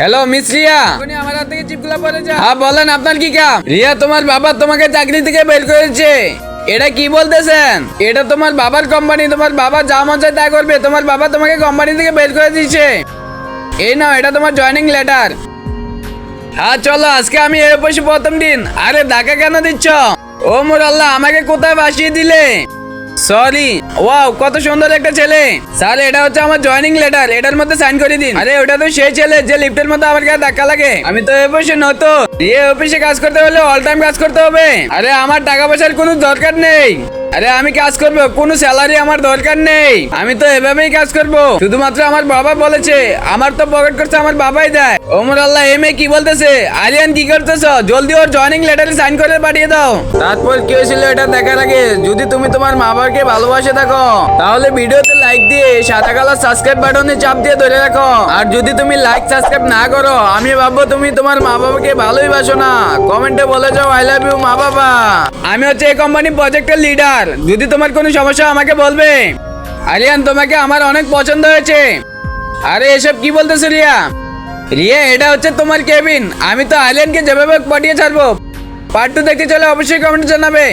Hello miss Riya, আপনি আমার হাত থেকে চিপগুলা পড়ে যা। হ্যাঁ বলেন, আপনার কি কাম? রিয়া, তোমার বাবা তোমাকে চাকরি থেকে বের করেছে। এটা কি বলতেছেন? এটা তোমার বাবার কোম্পানি, তোমার বাবা যা মন চায় তা করবে। তোমার বাবা তোমাকে কোম্পানি থেকে বের করে দিয়েছে। এই নাও, এটা তোমার জয়েনিং লেটার। হ্যাঁ চলো, আজকে আমি এই অফিসে প্রথম দিন। আরে ধাক্কা কেন দিচ্ছ? ও মোর আল্লাহ, আমাকে কোথায় বাসিয়ে দিলে? সরি। ওয়াও, কত সুন্দর একটা ছেলে। স্যার, এটা হচ্ছে আমার জয়েনিং লেটার, এটার মধ্যে সাইন করে দিন। আরে ওটা তো সেই ছেলে যে লিফটের মধ্যে আমার গায়ে ধাক্কা লাগে। আমি তো এই অফিসে নতুন। এই অফিসে কাজ করতে হলে অল টাইম কাজ করতে হবে। আরে আমার টাকা পয়সার কোনো দরকার নেই। আরে আমি কাজ করবো, কোনো স্যালারি আমার দরকার নেই। আমি তো এভাবেই কাজ করব। শুধুমাত্র আমার বাবা বলেছে, আমার তো পকেট করছে আমার বাবাই দেয়। ওমর আল্লাহ, এমএ কি বলতেছে? আরিয়ান কি করতেছ? জলদি ওর জয়েনিং লেটারে সাইন করে পাঠিয়ে দাও। তারপর কি হয়েছিল এটা দেখার আগে যদি তুমি তোমার মা বাবাকে ভালোবাসে থাকো, তাহলে ভিডিওতে লাইক দিয়ে সাদা কালার সাবস্ক্রাইব বাটনে চাপ দিয়ে ধরে রাখো। আর যদি তুমি লাইক সাবস্ক্রাইব না করো, আমি ভাববো তুমি তোমার মা বাবাকে ভালোই বাসো না। কমেন্টে বলে যাও আই লাভ ইউ মা বাবা। আমি হচ্ছে এই কোম্পানি প্রজেক্টের লিডার। যদি তোমার কোনো সমস্যা আমাকে বলবে। আরিয়ান, তোমাকে আমার অনেক পছন্দ হয়েছে। আরে এসব কি বলতেছো রিয়া? রিয়া, এটা হচ্ছে তোমার কেবিন। আমি তো আরিয়ানকে যেভাবে পাঠিয়ে ছাড়বো। পার্ট 2 দেখতে চলে অবশ্যই কমেন্টে জানাবে।